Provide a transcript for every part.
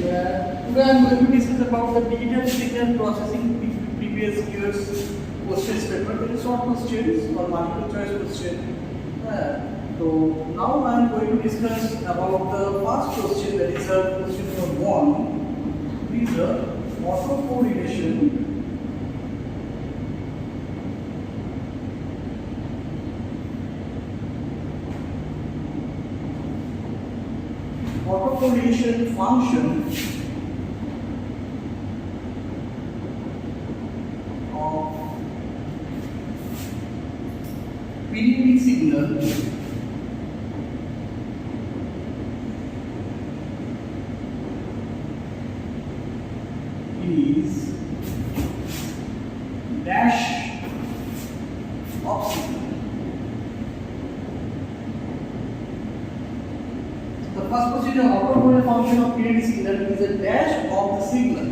Today I am going to discuss about the digital signal processing previous year's question paper. Very short questions or multiple choice question. So now I am going to discuss about the first question, that is question number 1. Is the autocorrelation function of periodic signal is dash of signal. The first procedure, autocorrelation function of periodic signal is a dash of the signal.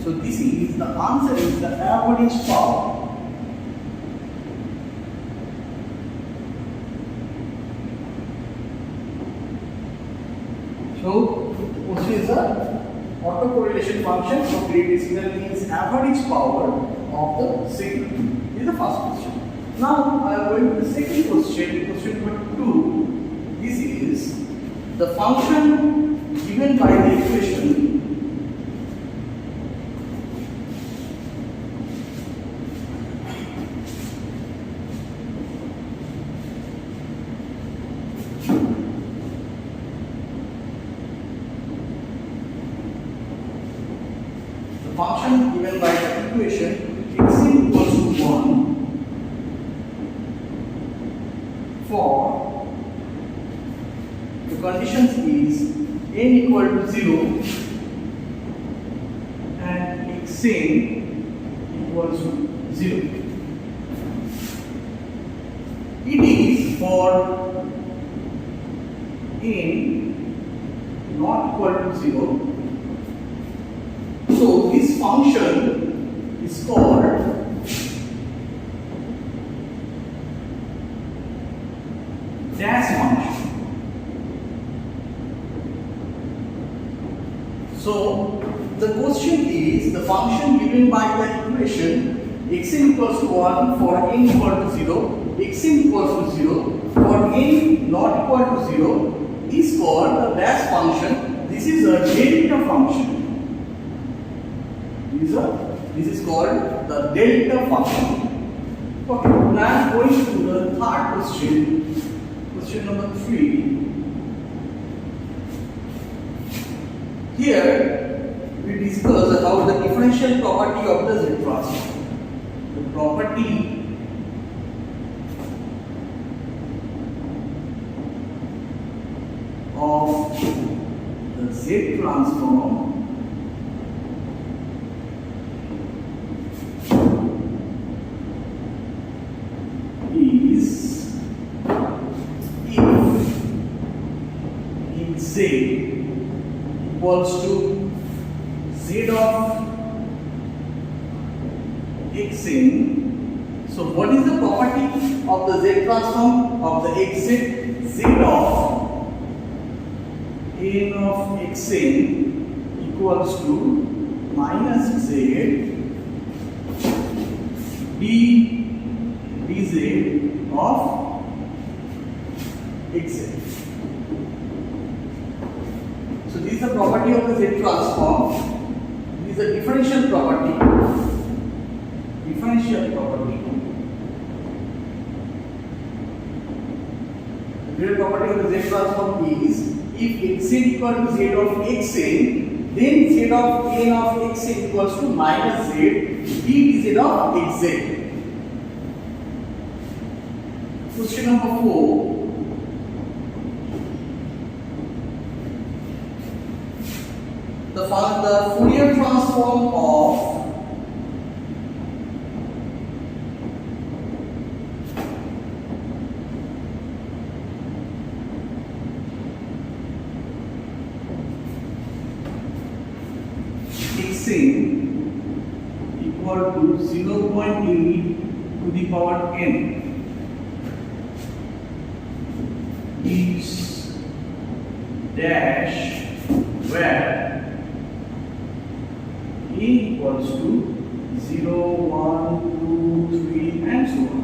So this is the answer is the average power. So question is the autocorrelation function of periodic signal is average power of the signal. This is the first question. Now I am going to the second question, question number 2. This is the function given by the equation x equals to 1 for the conditions is n equal to 0 and xn equals to 0. It is for n not equal to 0. So this function is called dash function. So the question is the function given by the equation xn equals to 1 for n equal to 0, xn equals to 0 for n not equal to 0 is called the dash function. This is a delta function. This is called the delta function. Okay, now I am going to the third question, question number 3. Here we discuss about the differential property of the Z transform. The property of the Z transform is if Z equals to Z of xn. So what is the property of the Z transform of the xn? Z of n of xn equals to minus Z dz of xn. So this is the property of the Z transform. This is a differential property. Differential property. The real property of the Z transform is if xn equal to Z of xn, then Z of n of xn equals to minus Z dz of xn. Question number 4. The Fourier transform of xn equal to 0.8 to the power n is dash where equals to 0, 1, 2, 3 and so on.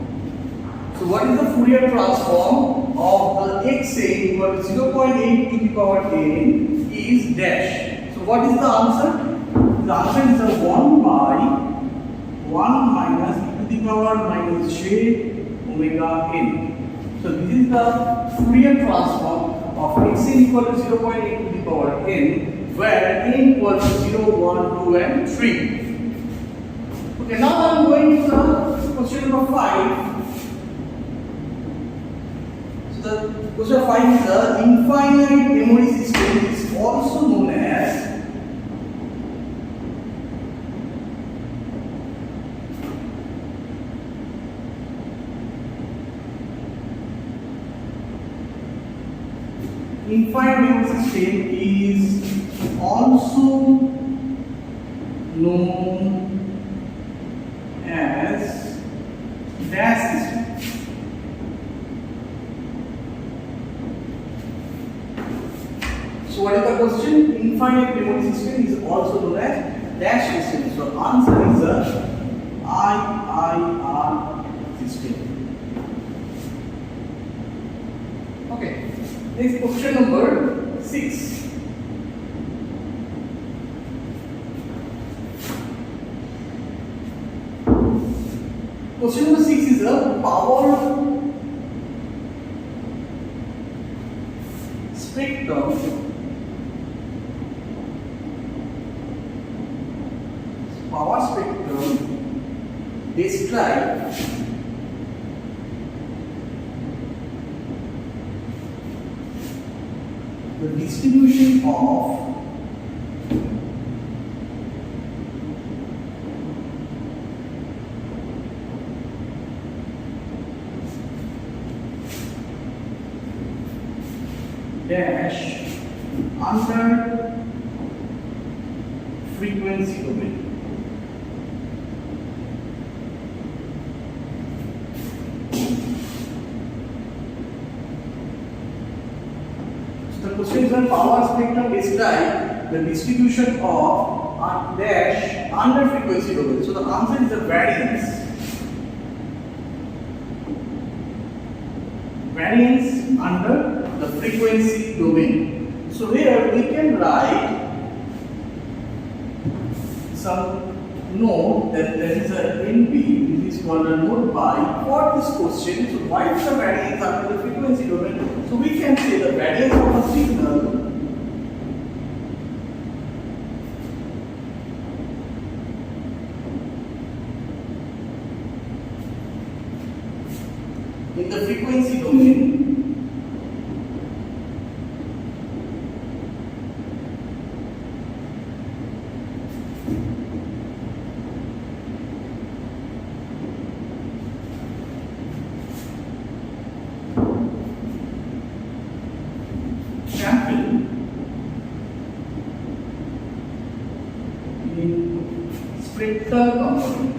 So what is the Fourier transform of the xa equal to 0.8 to the power n is dash. So what is the answer? The answer is a 1 by 1 minus e to the power minus j omega n. So this is the Fourier transform of xa equal to 0.8 to the power n, where n equals to 0, 1, 2 and 3. Okay, now I am going to the question number 5. So the question 5 is the infinite memory system is also known as infinite memory system is also known as dash system. So what is the question? Infinite memory system is also known as dash system. So answer is a IIR system. Okay. Next question number 6. Question number 6 is a power spectrum. Power spectrum describe the distribution of dash under frequency domain. The question is on power spectrum describe the distribution of a dash under frequency domain. So the answer is the variance. Variance under the frequency domain. So here we can write some node that there is a NB, which is called a node pi for this question. So why is the variance under the frequency domain? So we can say the variance of a signal in the frequency domain spectral component.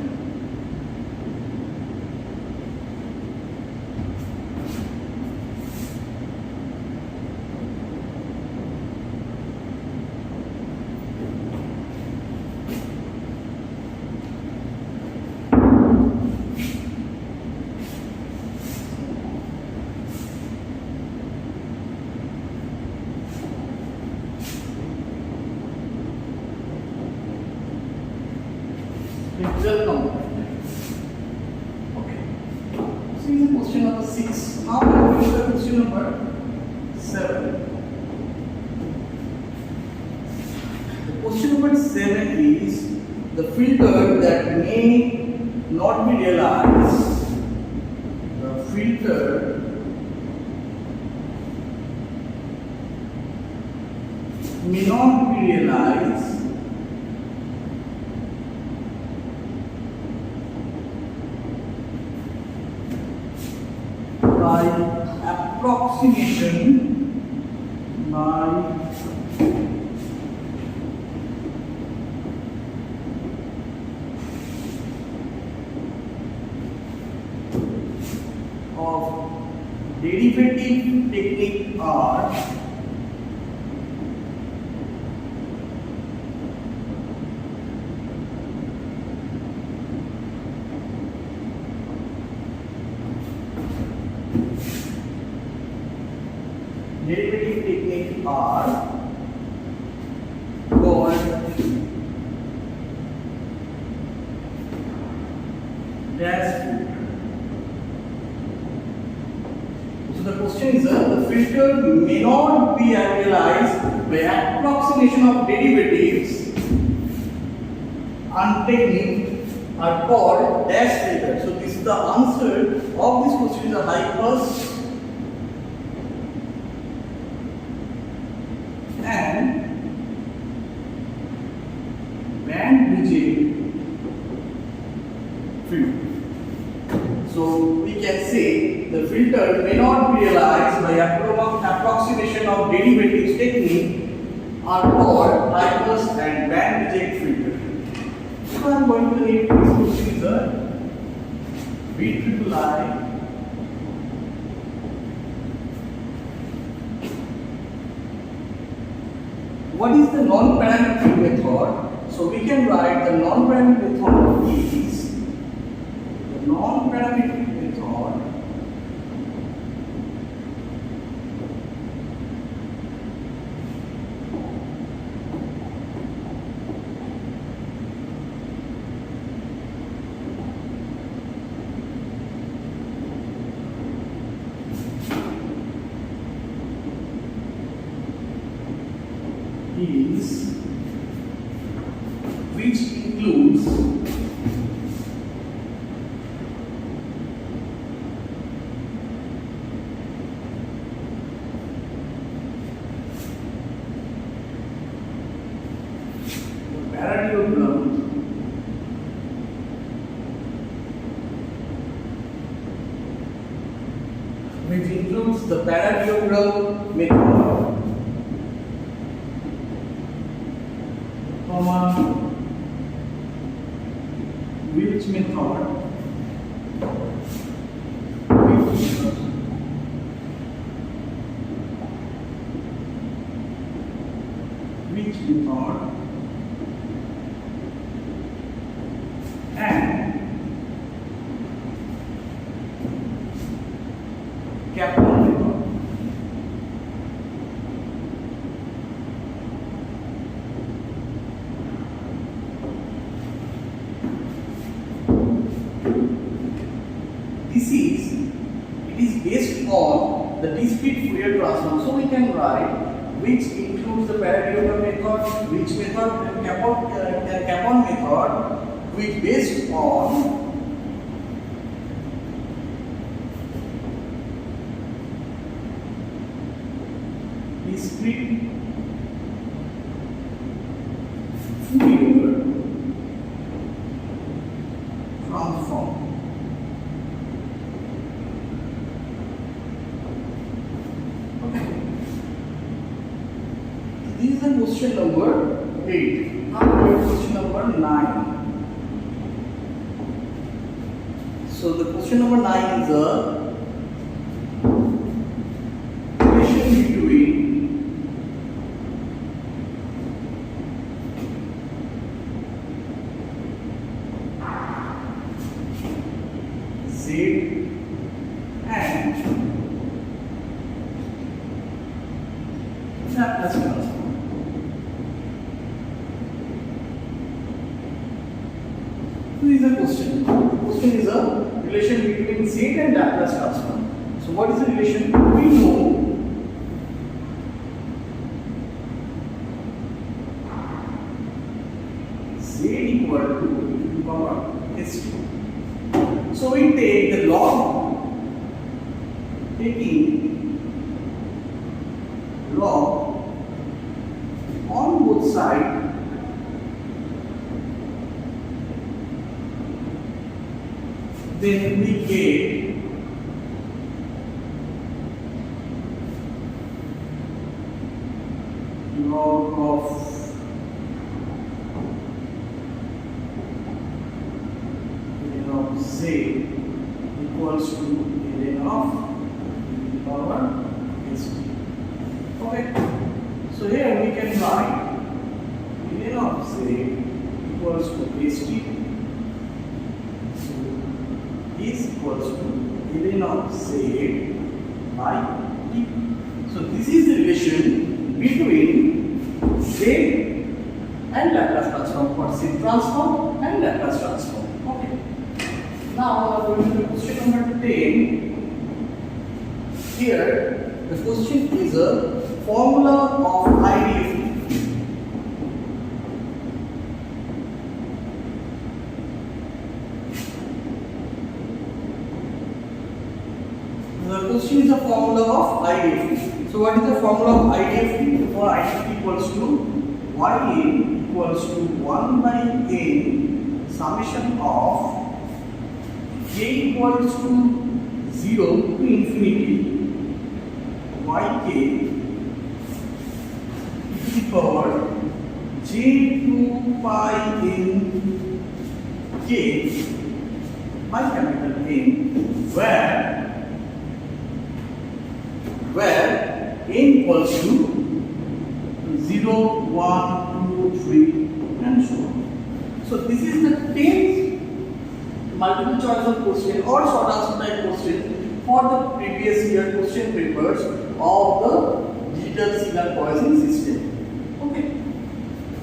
Spectral component. Okay. So this is question number 6. Now we will the question number 7. The question number 7 is the filter that may not be realized. The filter may not be realized by approximation of derivative technique or derivative technique are called dash filter. So the question is, the filter may not be realized by approximation of derivatives and technique are called dash filter. So this is the answer of this question is a high pass and band reject filter. So we can say the filter may not be realized by approximation of derivatives technique are called high pass and band reject filter. So I am going to need this question is a VIII. What is the non-parametric method? So we can write the non-parametric method is the non-parametric method is which includes the parallelogram method which method and Kaplan method. It is based on the discrete Fourier transform. So we can write which includes the parallelogram method, which method Kaplan method, which based on discrete Fourier transform. This is the question number 8. Now we have question number 9. So the question number 9 is a relation between Z and Laplace transform. So this is a question. The question is a relation between Z and Laplace transform. So what is the relation? We know Z equal to e power st. So we take the log, taking log on both sides, then we get log of Z equals to ln of e power st. Okay, so here we can write ln of Z equals to st. So is equals to ln of Z by t. So this is the relation between Z and Laplace transform for Z transform and Laplace transform. Okay. Now we are going to question number 10. Here the question is a formula of IDFT. The question is a formula of IDFT. So what is the formula of IDFT? For IDFT equals to YA equals to 1 by n summation of K equals to 0 to infinity yk to the power j2 pi n k by capital N, where n equals to 0, 1, 2, 3 and so on. So this is the 10th multiple choice of question or short answer type question for the previous year question papers of the digital signal processing system. Okay,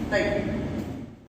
thank you.